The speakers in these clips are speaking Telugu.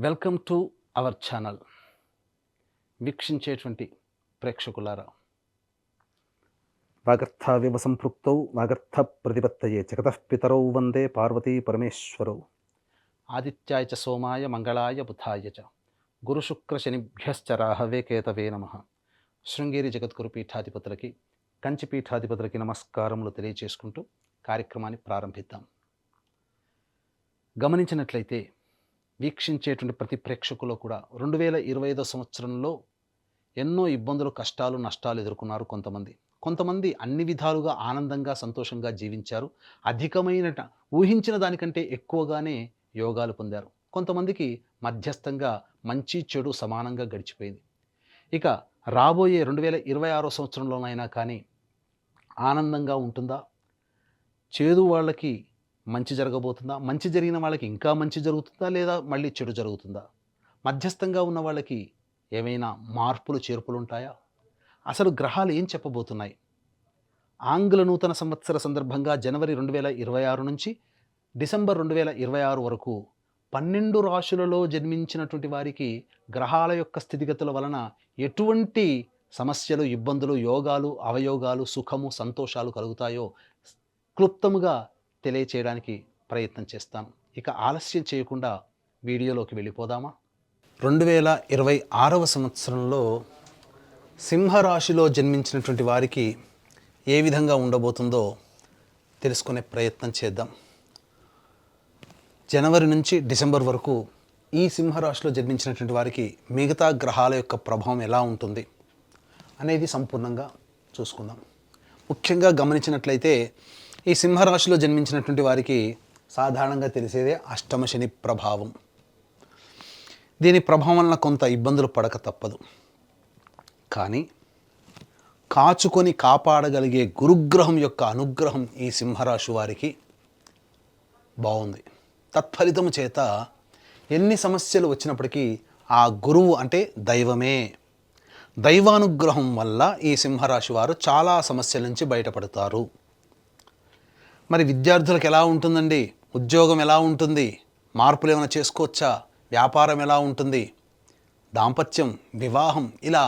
Welcome to our channel. వీక్షించేటువంటి ప్రేక్షకులారా, వాగర్థావివ సంపృక్తౌ వాగర్థ ప్రతిపత్తయే జగతః పితరౌ వందే పార్వతీ పరమేశ్వరౌ. ఆదిత్యాయ చ సోమాయ మంగళాయ బుధాయ చ గురుశుక్ర శనిభ్యశ్చ రాహవే కేతవే నమః. శృంగేరి జగద్గురు పీఠాధిపతులకి, కంచి పీఠాధిపతులకి నమస్కారములు తెలియచేసుకుంటూ కార్యక్రమాన్ని ప్రారంభిద్దాం. గమనించినట్లయితే వీక్షించేటువంటి ప్రతి ప్రేక్షకులు కూడా 2025 సంవత్సరంలో ఎన్నో ఇబ్బందులు, కష్టాలు, నష్టాలు ఎదుర్కొన్నారు. కొంతమంది అన్ని విధాలుగా ఆనందంగా, సంతోషంగా జీవించారు. అధికమైన ఊహించిన దానికంటే ఎక్కువగానే యోగాలు పొందారు. కొంతమందికి మధ్యస్థంగా మంచి చెడు సమానంగా గడిచిపోయింది. ఇక రాబోయే 2026 సంవత్సరంలోనైనా కానీ ఆనందంగా ఉంటుందా? చేదు వాళ్ళకి మంచి జరగబోతుందా? మంచి జరిగిన వాళ్ళకి ఇంకా మంచి జరుగుతుందా, లేదా మళ్ళీ చెడు జరుగుతుందా? మధ్యస్థంగా ఉన్న వాళ్ళకి ఏమైనా మార్పులు, చేర్పులు ఉంటాయా? అసలు గ్రహాలు ఏం చెప్పబోతున్నాయి? ఆంగ్ల నూతన సంవత్సర సందర్భంగా జనవరి 2026 నుంచి డిసెంబర్ 2026 వరకు 12 రాశులలో జన్మించినటువంటి వారికి గ్రహాల యొక్క స్థితిగతుల వలన ఎటువంటి సమస్యలు, ఇబ్బందులు, యోగాలు, అవయోగాలు, సుఖము, సంతోషాలు కలుగుతాయో క్లుప్తముగా తెలియచేయడానికి ప్రయత్నం చేస్తాను. ఇక ఆలస్యం చేయకుండా వీడియోలోకి వెళ్ళిపోదామా? 2026 సంవత్సరంలో సింహరాశిలో జన్మించినటువంటి వారికి ఏ విధంగా ఉండబోతుందో తెలుసుకునే ప్రయత్నం చేద్దాం. జనవరి నుంచి డిసెంబర్ వరకు ఈ సింహరాశిలో జన్మించినటువంటి వారికి మిగతా గ్రహాల యొక్క ప్రభావం ఎలా ఉంటుంది అనేది సంపూర్ణంగా చూసుకుందాం. ముఖ్యంగా గమనించినట్లయితే ఈ సింహరాశిలో జన్మించినటువంటి వారికి సాధారణంగా తెలిసేదే అష్టమ శని ప్రభావం. దీని ప్రభావం వలన కొంత ఇబ్బందులు పడక తప్పదు. కానీ కాచుకొని కాపాడగలిగే గురుగ్రహం యొక్క అనుగ్రహం ఈ సింహరాశి వారికి బాగుంది. తత్ఫలితము చేత ఎన్ని సమస్యలు వచ్చినప్పటికీ ఆ గురువు అంటే దైవమే, దైవానుగ్రహం వల్ల ఈ సింహరాశి వారు చాలా సమస్యల నుంచి బయటపడతారు. మరి విద్యార్థులకు ఎలా ఉంటుందండి? ఉద్యోగం ఎలా ఉంటుంది? మార్పులు ఏమైనా చేసుకోవచ్చా? వ్యాపారం ఎలా ఉంటుంది? దాంపత్యం, వివాహం, ఇలా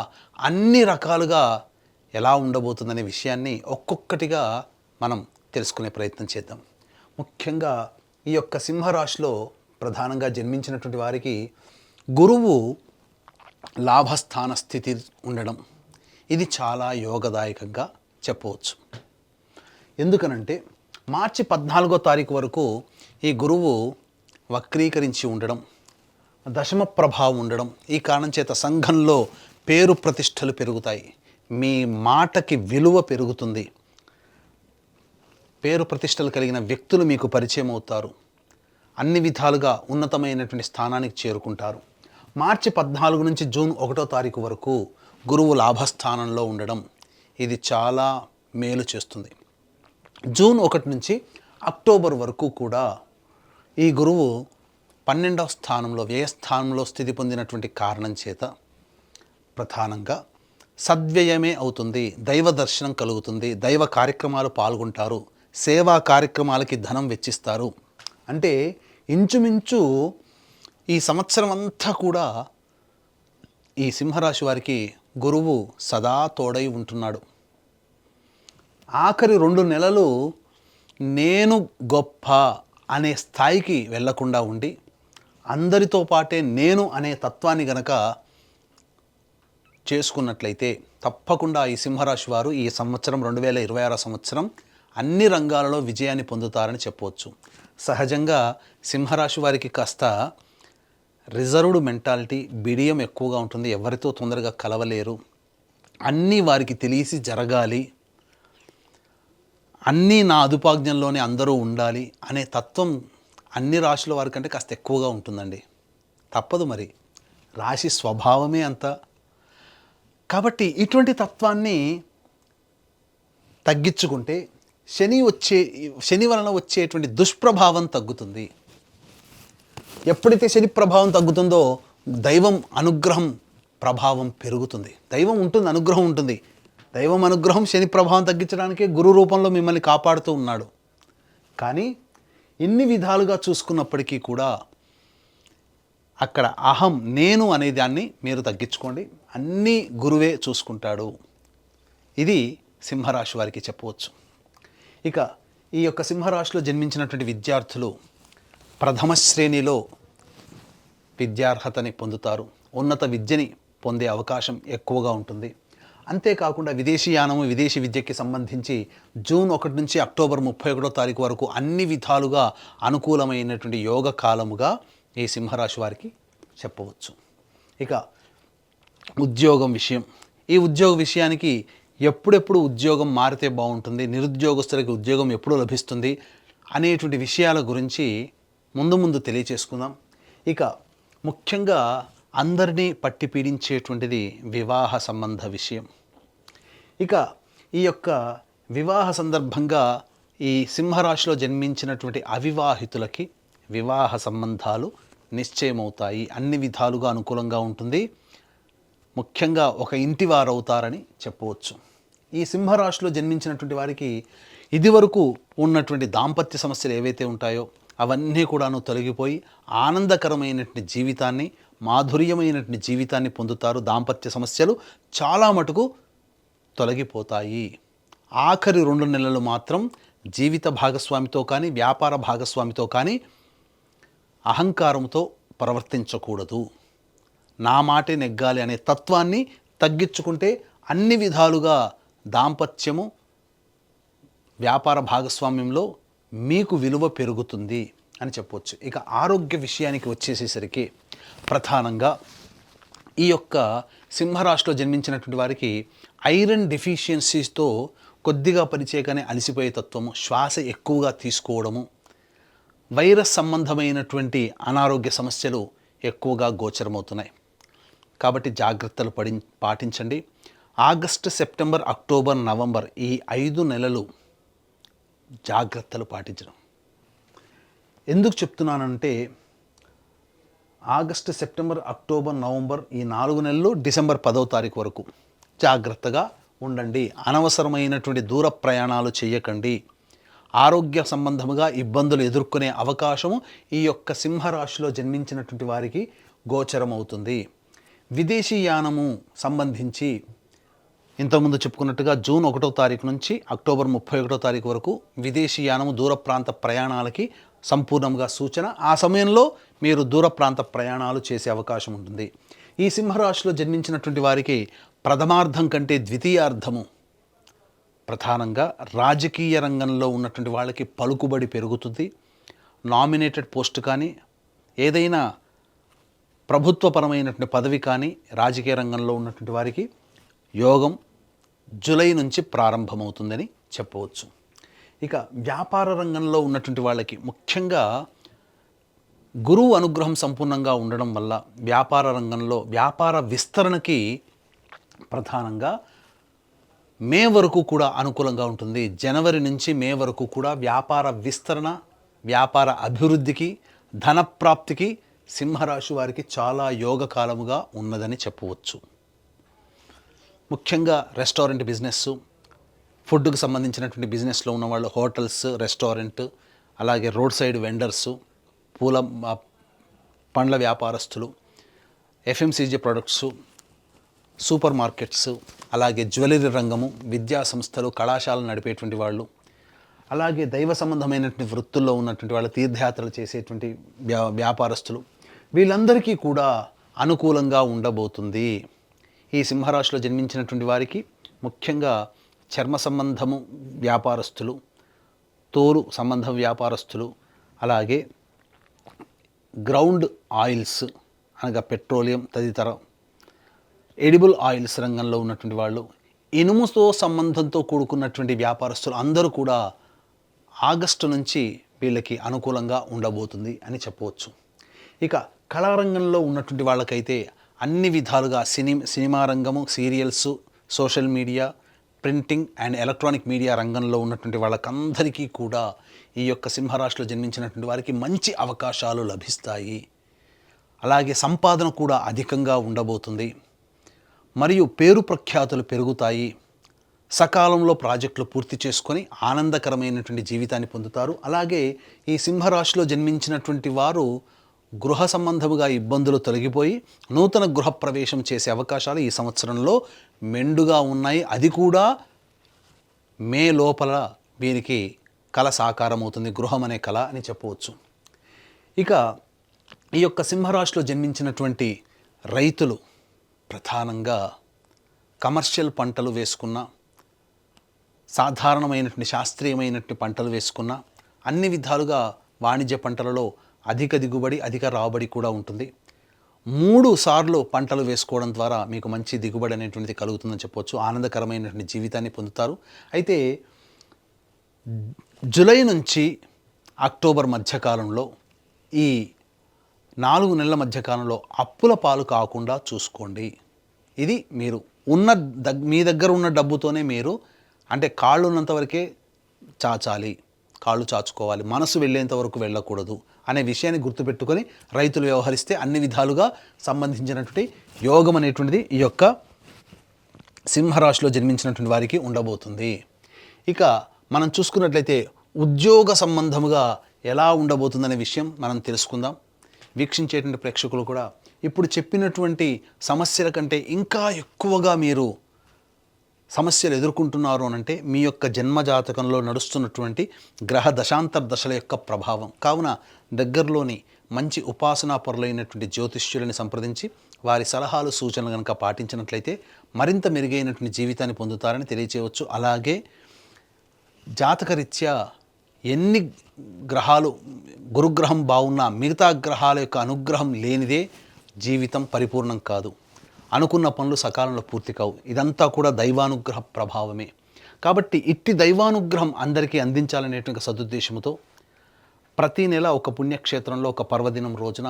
అన్ని రకాలుగా ఎలా ఉండబోతుందనే విషయాన్ని ఒక్కొక్కటిగా మనం తెలుసుకునే ప్రయత్నం చేద్దాం. ముఖ్యంగా ఈ యొక్క సింహరాశిలో ప్రధానంగా జన్మించినటువంటి వారికి గురువు లాభస్థాన స్థితి ఉండడం, ఇది చాలా యోగదాయకంగా చెప్పవచ్చు. ఎందుకనంటే మార్చి 14వ తారీఖు వరకు ఈ గురువు వక్రీకరించి ఉండడం, దశమ ప్రభావం ఉండడం, ఈ కారణం చేత సంఘంలో పేరు ప్రతిష్టలు పెరుగుతాయి. మీ మాటకి విలువ పెరుగుతుంది. పేరు ప్రతిష్టలు కలిగిన వ్యక్తులు మీకు పరిచయం అవుతారు. అన్ని విధాలుగా ఉన్నతమైనటువంటి స్థానానికి చేరుకుంటారు. మార్చి 14 నుంచి జూన్ 1వ తారీఖు వరకు గురువు లాభస్థానంలో ఉండడం, ఇది చాలా మేలు చేస్తుంది. జూన్ 1 నుంచి అక్టోబర్ వరకు కూడా ఈ గురువు 12వ స్థానంలో, వ్యయస్థానంలో స్థితి పొందినటువంటి కారణం చేత ప్రధానంగా సద్వ్యయమే అవుతుంది. దైవ దర్శనం కలుగుతుంది. దైవ కార్యక్రమాలు పాల్గొంటారు. సేవా కార్యక్రమాలకి ధనం వెచ్చిస్తారు. అంటే ఇంచుమించు ఈ సంవత్సరం అంతా కూడా ఈ సింహరాశి వారికి గురువు సదా తోడై ఉంటున్నాడు. ఆఖరి 2 నెలలు నేను గొప్ప అనే స్థాయికి వెళ్లకుండా ఉండి అందరితో పాటే నేను అనే తత్వాన్ని గనక చేసుకున్నట్లయితే తప్పకుండా ఈ సింహరాశి వారు ఈ సంవత్సరం 2026 సంవత్సరం అన్ని రంగాలలో విజయాన్ని పొందుతారని చెప్పవచ్చు. సహజంగా సింహరాశి వారికి కాస్త రిజర్వ్డ్ మెంటాలిటీ, బిడియం ఎక్కువగా ఉంటుంది. ఎవరితో తొందరగా కలవలేరు. అన్నీ వారికి తెలిసి జరగాలి, అన్నీ నా అదుపాజ్ఞంలోనే అందరూ ఉండాలి అనే తత్వం అన్ని రాశుల వారి కంటే కాస్త ఎక్కువగా ఉంటుందండి. తప్పదు, మరి రాశి స్వభావమే అంత. కాబట్టి ఇటువంటి తత్వాన్ని తగ్గించుకుంటే శని వలన వచ్చేటువంటి దుష్ప్రభావం తగ్గుతుంది. ఎప్పుడైతే శని ప్రభావం తగ్గుతుందో దైవం అనుగ్రహం ప్రభావం పెరుగుతుంది. దైవం ఉంటుంది, అనుగ్రహం ఉంటుంది. దైవం అనుగ్రహం శని ప్రభావం తగ్గించడానికే గురు రూపంలో మిమ్మల్ని కాపాడుతూ ఉన్నాడు. కానీ ఇన్ని విధాలుగా చూసుకున్నప్పటికీ కూడా అక్కడ అహం నేను అనే దాన్ని మీరు తగ్గించుకోండి, అన్నీ గురువే చూసుకుంటాడు. ఇది సింహరాశి వారికి చెప్పవచ్చు. ఇక ఈ యొక్క సింహరాశిలో జన్మించినటువంటి విద్యార్థులు ప్రథమ శ్రేణిలో విద్యార్హతని పొందుతారు, ఉన్నత విద్యని పొందే అవకాశం ఎక్కువగా ఉంటుంది. అంతేకాకుండా విదేశీయానము, విదేశీ విద్యకి సంబంధించి జూన్ 1 నుంచి అక్టోబర్ 31 తారీఖు వరకు అన్ని విధాలుగా అనుకూలమైనటువంటి యోగ కాలముగా ఈ సింహరాశి వారికి చెప్పవచ్చు. ఇక ఉద్యోగం విషయం, ఈ ఉద్యోగ విషయానికి ఎప్పుడెప్పుడు ఉద్యోగం మారితే బాగుంటుంది, నిరుద్యోగస్తులకి ఉద్యోగం ఎప్పుడు లభిస్తుంది అనేటువంటి విషయాల గురించి ముందు తెలియచేసుకుందాం. ఇక ముఖ్యంగా అందరినీ పట్టి పీడించేటువంటిది వివాహ సంబంధ విషయం. ఇక ఈ యొక్క వివాహ సందర్భంగా ఈ సింహరాశిలో జన్మించినటువంటి అవివాహితులకి వివాహ సంబంధాలు నిశ్చయమవుతాయి, అన్ని విధాలుగా అనుకూలంగా ఉంటుంది, ముఖ్యంగా ఒక ఇంటి వారు అవుతారని చెప్పవచ్చు. ఈ సింహరాశిలో జన్మించినటువంటి వారికి ఇదివరకు ఉన్నటువంటి దాంపత్య సమస్యలు ఏవైతే ఉంటాయో అవన్నీ కూడాను తొలగిపోయి ఆనందకరమైనటువంటి జీవితాన్ని, మాధుర్యమైనటువంటి జీవితాన్ని పొందుతారు. దాంపత్య సమస్యలు చాలా మటుకు తొలగిపోతాయి. ఆఖరి 2 నెలలు మాత్రం జీవిత భాగస్వామితో కానీ, వ్యాపార భాగస్వామితో కానీ అహంకారంతో ప్రవర్తించకూడదు. నా మాటే నెగ్గాలి అనే తత్వాన్ని తగ్గించుకుంటే అన్ని విధాలుగా దాంపత్యము, వ్యాపార భాగస్వామ్యంలో మీకు విలువ పెరుగుతుంది అని చెప్పవచ్చు. ఇక ఆరోగ్య విషయానికి వచ్చేసేసరికి ప్రధానంగా ఈ యొక్క సింహరాశిలో జన్మించినటువంటి వారికి ఐరన్ డెఫిషియన్సీస్తో కొద్దిగా పరిచయగానే అలసిపోయే తత్వము, శ్వాస ఎక్కువగా తీసుకోవడము, వైరస్ సంబంధమైనటువంటి అనారోగ్య సమస్యలు ఎక్కువగా గోచరమవుతున్నాయి. కాబట్టి జాగ్రత్తలు పాటించండి. ఆగస్టు, సెప్టెంబర్, అక్టోబర్, నవంబర్ ఈ 5 నెలలు జాగ్రత్తలు పాటించడం. ఎందుకు చెప్తున్నానంటే ఆగస్టు, సెప్టెంబర్, అక్టోబర్, నవంబర్ ఈ 4 నెలలు, డిసెంబర్ 10వ తారీఖు వరకు జాగ్రత్తగా ఉండండి. అనవసరమైనటువంటి దూర ప్రయాణాలు చేయకండి. ఆరోగ్య సంబంధముగా ఇబ్బందులు ఎదుర్కొనే అవకాశము ఈ యొక్క సింహరాశిలో జన్మించినటువంటి వారికి గోచరమవుతుంది. విదేశీయానము సంబంధించి ఇంతకుముందు చెప్పుకున్నట్టుగా జూన్ 1వ తారీఖు నుంచి అక్టోబర్ 31వ తారీఖు వరకు విదేశీయానము, దూర ప్రాంత ప్రయాణాలకి సంపూర్ణంగా సూచన. ఆ సమయంలో మీరు దూర ప్రాంత ప్రయాణాలు చేసే అవకాశం ఉంటుంది. ఈ సింహరాశిలో జన్మించినటువంటి వారికి ప్రథమార్థం కంటే ద్వితీయార్థము ప్రధానంగా రాజకీయ రంగంలో ఉన్నటువంటి వాళ్ళకి పలుకుబడి పెరుగుతుంది. నామినేటెడ్ పోస్ట్ కానీ, ఏదైనా ప్రభుత్వపరమైనటువంటి పదవి కానీ రాజకీయ రంగంలో ఉన్నటువంటి వారికి యోగం జూలై నుంచి ప్రారంభమవుతుందని చెప్పవచ్చు. ఇక వ్యాపార రంగంలో ఉన్నటువంటి వాళ్ళకి ముఖ్యంగా గురువు అనుగ్రహం సంపూర్ణంగా ఉండడం వల్ల వ్యాపార రంగంలో వ్యాపార విస్తరణకి ప్రధానంగా మే వరకు కూడా అనుకూలంగా ఉంటుంది. జనవరి నుంచి మే వరకు కూడా వ్యాపార విస్తరణ, వ్యాపార అభివృద్ధికి, ధనప్రాప్తికి సింహరాశి వారికి చాలా యోగకాలముగా ఉన్నదని చెప్పవచ్చు. ముఖ్యంగా రెస్టారెంట్ బిజినెస్, ఫుడ్కు సంబంధించినటువంటి బిజినెస్లో ఉన్నవాళ్ళు, హోటల్స్, రెస్టారెంట్, అలాగే రోడ్ సైడ్ వెండర్సు, పండ్ల వ్యాపారస్తులు, ఎఫ్ఎంసీజీ ప్రొడక్ట్స్, సూపర్ మార్కెట్స్, అలాగే జ్యువెలరీ రంగము, విద్యా సంస్థలు, కళాశాలలు నడిపేటువంటి వాళ్ళు, అలాగే దైవ సంబంధమైనటువంటి వృత్తుల్లో ఉన్నటువంటి వాళ్ళు, తీర్థయాత్రలు చేసేటువంటి వ్యాపారస్తులు, వీళ్ళందరికీ కూడా అనుకూలంగా ఉండబోతుంది. ఈ సింహరాశిలో జన్మించినటువంటి వారికి ముఖ్యంగా చర్మ సంబంధము వ్యాపారస్తులు, తోలు సంబంధ వ్యాపారస్తులు, అలాగే గ్రౌండ్ ఆయిల్స్ అనగా పెట్రోలియం తదితర ఎడిబుల్ ఆయిల్స్ రంగంలో ఉన్నటువంటి వాళ్ళు, ఇనుముతో సంబంధంతో కూడుకున్నటువంటి వ్యాపారస్తులు అందరూ కూడా ఆగస్టు నుంచి వీళ్ళకి అనుకూలంగా ఉండబోతుంది అని చెప్పవచ్చు. ఇక కళారంగంలో ఉన్నటువంటి వాళ్ళకైతే అన్ని విధాలుగా సినిమా రంగము, serials, social media, printing and electronic media రంగంలో ఉన్నటువంటి వాళ్ళకందరికీ కూడా ఈ యొక్క సింహరాశిలో జన్మించినటువంటి వారికి మంచి అవకాశాలు లభిస్తాయి. అలాగే సంపాదన కూడా అధికంగా ఉండబోతుంది. మరియు పేరు ప్రఖ్యాతులు పెరుగుతాయి. సకాలంలో ప్రాజెక్టులు పూర్తి చేసుకొని ఆనందకరమైనటువంటి జీవితాన్ని పొందుతారు. అలాగే ఈ సింహరాశిలో జన్మించినటువంటి వారు గృహ సంబంధముగా ఇబ్బందులు తొలగిపోయి నూతన గృహప్రవేశం చేసే అవకాశాలు ఈ సంవత్సరంలో మెండుగా ఉన్నాయి. అది కూడా మే లోపల వీరికి కళ సాకారం అవుతుంది, గృహం అనే కళ అని చెప్పవచ్చు. ఇక ఈ యొక్క సింహరాశిలో జన్మించినటువంటి రైతులు ప్రధానంగా కమర్షియల్ పంటలు వేసుకున్న, సాధారణమైనటువంటి శాస్త్రీయమైనటువంటి పంటలు వేసుకున్న, అన్ని విధాలుగా వాణిజ్య పంటలలో అధిక దిగుబడి, అధిక రాబడి కూడా ఉంటుంది. 3 సార్లు పంటలు వేసుకోవడం ద్వారా మీకు మంచి దిగుబడి అనేటువంటిది కలుగుతుందని చెప్పవచ్చు. ఆనందకరమైనటువంటి జీవితాన్ని పొందుతారు. అయితే జూలై నుంచి అక్టోబర్ మధ్యకాలంలో, ఈ 4 నెలల మధ్యకాలంలో అప్పుల పాలు కాకుండా చూసుకోండి. ఇది మీరు మీ దగ్గర ఉన్న డబ్బుతోనే మీరు, అంటే కాళ్ళు ఉన్నంత వరకే చాచాలి, కాళ్ళు చాచుకోవాలి, మనసు వెళ్ళేంత వరకు వెళ్ళకూడదు అనే విషయాన్ని గుర్తుపెట్టుకొని రైతులు వ్యవహరిస్తే అన్ని విధాలుగా సంబంధించినటువంటి యోగం అనేటువంటిది ఈ యొక్క సింహరాశిలో జన్మించినటువంటి వారికి ఉండబోతుంది. ఇక మనం చూసుకున్నట్లయితే ఉద్యోగ సంబంధముగా ఎలా ఉండబోతుందనే విషయం మనం తెలుసుకుందాం. వీక్షించేటువంటి ప్రేక్షకులు కూడా ఇప్పుడు చెప్పినటువంటి సమస్యల కంటే ఇంకా ఎక్కువగా మీరు సమస్యలు ఎదుర్కొంటున్నారు అనంటే మీ యొక్క జన్మజాతకంలో నడుస్తున్నటువంటి గ్రహ దశాంతర దశల యొక్క ప్రభావం. కావున దగ్గరలోని మంచి ఉపాసనా పరులైనటువంటి జ్యోతిష్యులని సంప్రదించి వారి సలహాలు సూచనలు కనుక పాటించినట్లయితే మరింత మెరుగైనటువంటి జీవితాన్ని పొందుతారని తెలియచేయవచ్చు. అలాగే జాతకరీత్యా ఎన్ని గ్రహాలు, గురుగ్రహం బాగున్నా మిగతా గ్రహాల యొక్క అనుగ్రహం లేనిదే జీవితం పరిపూర్ణం కాదు. అనుకున్న పనులు సకాలంలో పూర్తి కావు. ఇదంతా కూడా దైవానుగ్రహ ప్రభావమే. కాబట్టి ఇట్టి దైవానుగ్రహం అందరికీ అందించాలనేటువంటి సదుద్దేశంతో ప్రతి నెల ఒక పుణ్యక్షేత్రంలో ఒక పర్వదినం రోజున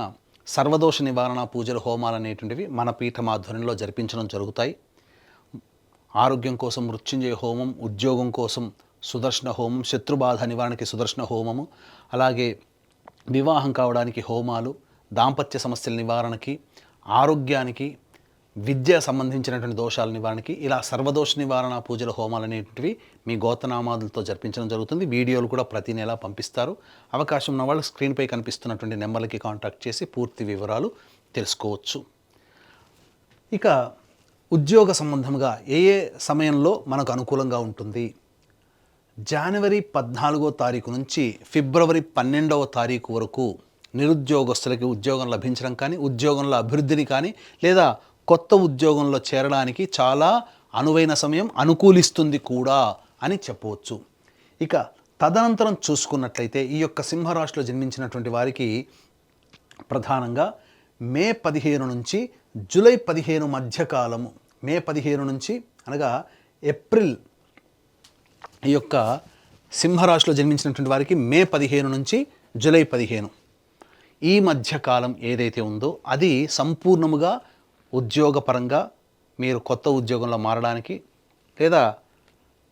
సర్వదోష నివారణ పూజలు, హోమాలు అనేటువంటివి మన పీఠమాధ్వర్యంలో జరిపించడం జరుగుతాయి. ఆరోగ్యం కోసం మృత్యుంజయ హోమం, ఉద్యోగం కోసం సుదర్శన హోమం, శత్రుబాధ నివారణకి సుదర్శన హోమము, అలాగే వివాహం కావడానికి హోమాలు, దాంపత్య సమస్యల నివారణకి, ఆరోగ్యానికి, విద్య సంబంధించినటువంటి దోషాల నివారణకి, ఇలా సర్వదోష నివారణ పూజల హోమాలు అనేటివి మీ గోత్రనామాదులతో జరిపించడం జరుగుతుంది. వీడియోలు కూడా ప్రతి నెల పంపిస్తారు. అవకాశం ఉన్న వాళ్ళు స్క్రీన్పై కనిపిస్తున్నటువంటి నెంబర్లకి కాంటాక్ట్ చేసి పూర్తి వివరాలు తెలుసుకోవచ్చు. ఇక ఉద్యోగ సంబంధంగా ఏ సమయంలో మనకు అనుకూలంగా ఉంటుంది? జనవరి 14వ తారీఖు నుంచి ఫిబ్రవరి 12వ తారీఖు వరకు నిరుద్యోగస్తులకి ఉద్యోగం లభించడం కానీ, ఉద్యోగంలో అభివృద్ధిని కానీ, లేదా కొత్త ఉద్యోగంలో చేరడానికి చాలా అనువైన సమయం, అనుకూలిస్తుంది కూడా అని చెప్పవచ్చు. ఇక తదనంతరం చూసుకున్నట్లయితే ఈ యొక్క సింహరాశిలో జన్మించినటువంటి వారికి ప్రధానంగా మే 15 నుంచి జూలై 15 మధ్యకాలము, మే 15 నుంచి అనగా ఏప్రిల్, ఈ యొక్క సింహరాశిలో జన్మించినటువంటి వారికి మే 15 నుంచి జూలై 15 ఈ మధ్యకాలం ఏదైతే ఉందో అది సంపూర్ణముగా ఉద్యోగపరంగా మీరు కొత్త ఉద్యోగంలో మారడానికి, లేదా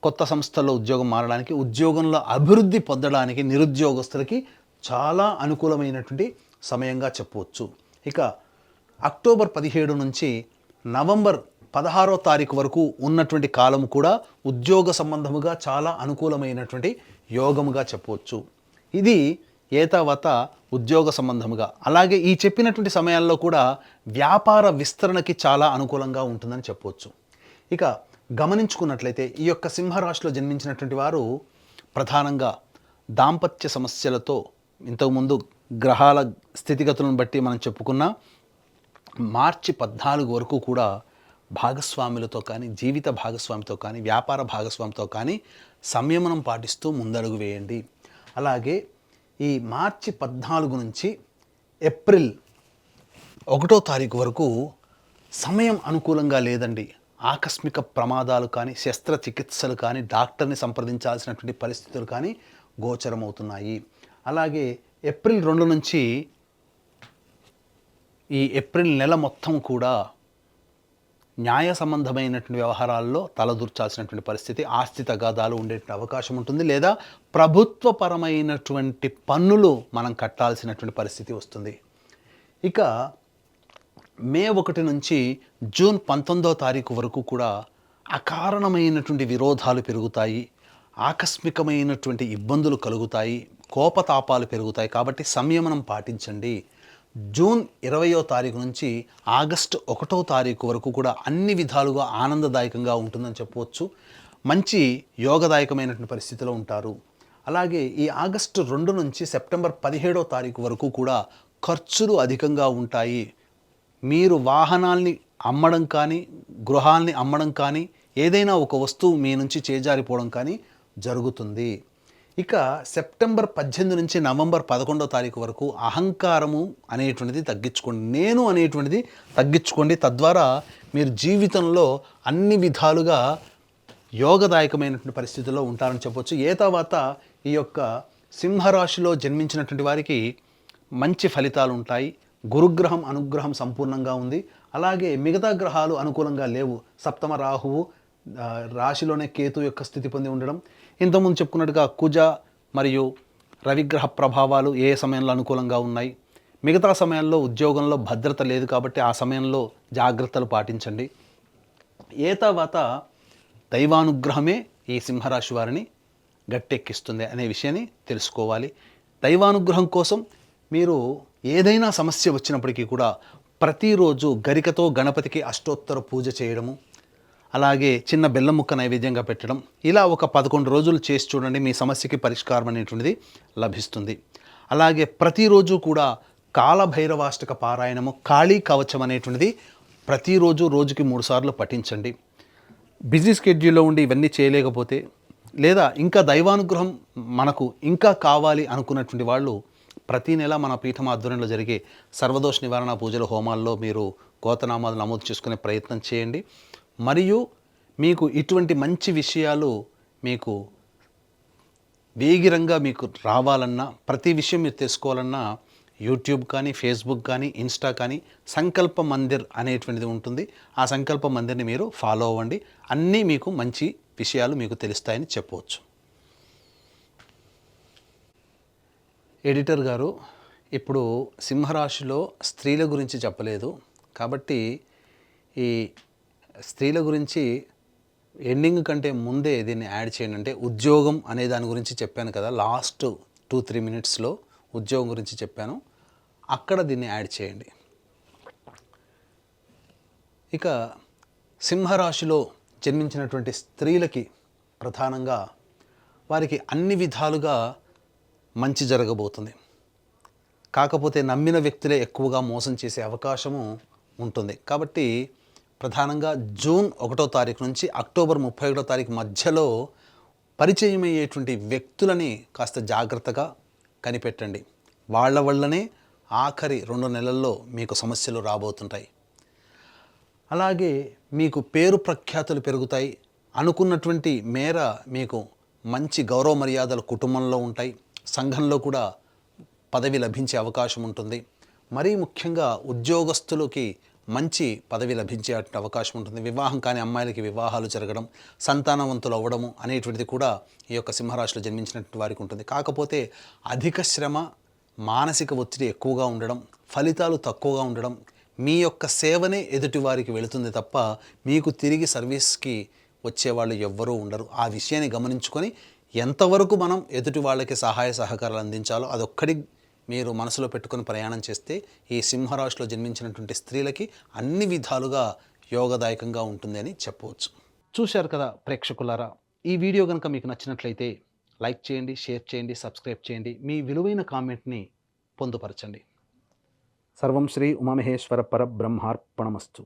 కొత్త సంస్థల్లో ఉద్యోగం మారడానికి, ఉద్యోగంలో అభివృద్ధి పొందడానికి నిరుద్యోగస్తులకి చాలా అనుకూలమైనటువంటి సమయంగా చెప్పవచ్చు. ఇక అక్టోబర్ 17 నుంచి నవంబర్ 16వ తారీఖు వరకు ఉన్నటువంటి కాలం కూడా ఉద్యోగ సంబంధముగా చాలా అనుకూలమైనటువంటి యోగముగా చెప్పవచ్చు. ఇది ఏతావత ఉద్యోగ సంబంధముగా. అలాగే ఈ చెప్పినటువంటి సమయాల్లో కూడా వ్యాపార విస్తరణకి చాలా అనుకూలంగా ఉంటుందని చెప్పవచ్చు. ఇక గమనించుకున్నట్లయితే ఈ యొక్క సింహరాశిలో జన్మించినటువంటి వారు ప్రధానంగా దాంపత్య సమస్యలతో, ఇంతకుముందు గ్రహాల స్థితిగతులను బట్టి మనం చెప్పుకున్న మార్చి 14 వరకు కూడా భాగస్వాములతో కానీ, జీవిత భాగస్వామితో కానీ, వ్యాపార భాగస్వామితో కానీ సంయమనం పాటిస్తూ ముందడుగు వేయండి. అలాగే ఈ మార్చి 14 నుంచి ఏప్రిల్ 1వ తారీఖు వరకు సమయం అనుకూలంగా లేదండి. ఆకస్మిక ప్రమాదాలు కానీ, శస్త్రచికిత్సలు కానీ, డాక్టర్ని సంప్రదించాల్సినటువంటి పరిస్థితులు కానీ గోచరమవుతున్నాయి. అలాగే ఏప్రిల్ 2 నుంచి ఈ ఏప్రిల్ నెల మొత్తం కూడా న్యాయ సంబంధమైనటువంటి వ్యవహారాల్లో తలదూర్చాల్సినటువంటి పరిస్థితి, ఆస్తి తగాదాలు ఉండేటువంటి అవకాశం ఉంటుంది, లేదా ప్రభుత్వపరమైనటువంటి పన్నులు మనం కట్టాల్సినటువంటి పరిస్థితి వస్తుంది. ఇక మే 1 నుంచి జూన్ 19వ తారీఖు వరకు కూడా అకారణమైనటువంటి విరోధాలు పెరుగుతాయి, ఆకస్మికమైనటువంటి ఇబ్బందులు కలుగుతాయి, కోపతాపాలు పెరుగుతాయి. కాబట్టి సంయమనం పాటించండి. జూన్ 20వ తారీఖు నుంచి ఆగస్టు 1వ తారీఖు వరకు కూడా అన్ని విధాలుగా ఆనందదాయకంగా ఉంటుందని చెప్పవచ్చు. మంచి యోగదాయకమైనటువంటి పరిస్థితిలో ఉంటారు. అలాగే ఈ ఆగస్టు 2 నుంచి సెప్టెంబర్ 17వ తారీఖు వరకు కూడా ఖర్చులు అధికంగా ఉంటాయి. మీరు వాహనాల్ని అమ్మడం కానీ, గృహాల్ని అమ్మడం కానీ, ఏదైనా ఒక వస్తువు మీ నుంచి చేజారిపోవడం కానీ జరుగుతుంది. ఇక సెప్టెంబర్ 18 నుంచి నవంబర్ 11వ తారీఖు వరకు అహంకారము అనేటువంటిది తగ్గించుకోండి. నేను అనేటువంటిది తగ్గించుకోండి. తద్వారా మీరు జీవితంలో అన్ని విధాలుగా యోగదాయకమైనటువంటి పరిస్థితుల్లో ఉంటారని చెప్పొచ్చు. తర్వాత ఈ యొక్క సింహరాశిలో జన్మించినటువంటి వారికి మంచి ఫలితాలు ఉంటాయి. గురుగ్రహం అనుగ్రహం సంపూర్ణంగా ఉంది. అలాగే మిగతా గ్రహాలు అనుకూలంగా లేవు. సప్తమ రాహువు, రాశిలోనే కేతు యొక్క స్థితి పొంది ఉండడం, ఇంతకుముందు చెప్పుకున్నట్టుగా కుజ మరియు రవిగ్రహ ప్రభావాలు ఏ సమయంలో అనుకూలంగా ఉన్నాయి. మిగతా సమయంలో ఉద్యోగంలో భద్రత లేదు కాబట్టి ఆ సమయంలో జాగ్రత్తలు పాటించండి. తర్వాత దైవానుగ్రహమే ఈ సింహరాశి వారిని గట్టెక్కిస్తుంది అనే విషయాన్ని తెలుసుకోవాలి. దైవానుగ్రహం కోసం మీరు ఏదైనా సమస్య వచ్చినప్పటికీ కూడా ప్రతిరోజు గరికతో గణపతికి అష్టోత్తర పూజ చేయడము, అలాగే చిన్న బెల్లం ముక్క నైవేద్యంగా పెట్టడం, ఇలా ఒక 11 రోజులు చేసి చూడండి. మీ సమస్యకి పరిష్కారం అనేటువంటిది లభిస్తుంది. అలాగే ప్రతిరోజు కూడా కాలభైరవాష్టక పారాయణము, కాళీ కవచం అనేటువంటిది ప్రతిరోజు రోజుకి 3 సార్లు పఠించండి. బిజీ స్కెడ్యూల్లో ఉండి ఇవన్నీ చేయలేకపోతే, లేదా ఇంకా దైవానుగ్రహం మనకు ఇంకా కావాలి అనుకున్నటువంటి వాళ్ళు ప్రతీ నెల మన పీఠం ఆధ్వర్యంలో జరిగే సర్వదోష నివారణ పూజల హోమాల్లో మీరు గోతనామాలు నమోదు చేసుకునే ప్రయత్నం చేయండి. మరియు మీకు ఇటువంటి మంచి విషయాలు మీకు వేగిరంగా మీకు రావాలన్నా, ప్రతి విషయం మీరు తెలుసుకోవాలన్నా యూట్యూబ్ కానీ, ఫేస్బుక్ కానీ, ఇన్స్టా కానీ సంకల్ప మందిర్ అనేటువంటిది ఉంటుంది. ఆ సంకల్ప మందిర్ని మీరు ఫాలో అవ్వండి. అన్నీ మీకు మంచి విషయాలు మీకు తెలుస్తాయని చెప్పవచ్చు. ఎడిటర్ గారు, ఇప్పుడు సింహరాశిలో స్త్రీల గురించి చెప్పలేదు కాబట్టి ఈ స్త్రీల గురించి ఎండింగ్ కంటే ముందే దీన్ని యాడ్ చేయండి. అంటే ఉద్యోగం అనే దాని గురించి చెప్పాను కదా, లాస్ట్ 2-3 మినిట్స్లో ఉద్యోగం గురించి చెప్పాను, అక్కడ దీన్ని యాడ్ చేయండి. ఇక సింహరాశిలో జన్మించినటువంటి స్త్రీలకి ప్రధానంగా వారికి అన్ని విధాలుగా మంచి జరగబోతుంది. కాకపోతే నమ్మిన వ్యక్తులే ఎక్కువగా మోసం చేసే అవకాశము ఉంటుంది. కాబట్టి ప్రధానంగా జూన్ 1వ తారీఖు నుంచి అక్టోబర్ 31వ తారీఖు మధ్యలో పరిచయం అయ్యేటువంటి వ్యక్తులని కాస్త జాగ్రత్తగా కనిపెట్టండి. వాళ్ళ వల్లనే ఆఖరి 2 నెలల్లో మీకు సమస్యలు రాబోతుంటాయి. అలాగే మీకు పేరు ప్రఖ్యాతులు పెరుగుతాయి. అనుకున్నటువంటి మేర మీకు మంచి గౌరవ మర్యాదలు కుటుంబంలో ఉంటాయి. సంఘంలో కూడా పదవి లభించే అవకాశం ఉంటుంది. మరీ ముఖ్యంగా ఉద్యోగస్తులకి మంచి పదవి లభించే అవకాశం ఉంటుంది. వివాహం కాని అమ్మాయిలకి వివాహాలు జరగడం, సంతానవంతులు అవ్వడము అనేటువంటిది కూడా ఈ యొక్క సింహరాశిలో జన్మించినటువంటి వారికి ఉంటుంది. కాకపోతే అధిక శ్రమ, మానసిక ఒత్తిడి ఎక్కువగా ఉండడం, ఫలితాలు తక్కువగా ఉండడం, మీ యొక్క సేవనే ఎదుటి వారికి వెళుతుంది తప్ప మీకు తిరిగి సర్వీస్కి వచ్చేవాళ్ళు ఎవ్వరూ ఉండరు. ఆ విషయాన్ని గమనించుకొని ఎంతవరకు మనం ఎదుటి వాళ్ళకి సహాయ సహకారాలు అందించాలో అదొక్కటి మీరు మనసులో పెట్టుకొని ప్రయాణం చేస్తే ఈ సింహరాశిలో జన్మించినటువంటి స్త్రీలకి అన్ని విధాలుగా యోగదాయకంగా ఉంటుంది అని చెప్పవచ్చు. చూశారు కదా ప్రేక్షకులారా, ఈ వీడియో కనుక మీకు నచ్చినట్లయితే లైక్ చేయండి, షేర్ చేయండి, సబ్స్క్రైబ్ చేయండి. మీ విలువైన కామెంట్ని పొందుపరచండి. సర్వం శ్రీ ఉమామహేశ్వర పరబ్రహ్మార్పణమస్తు.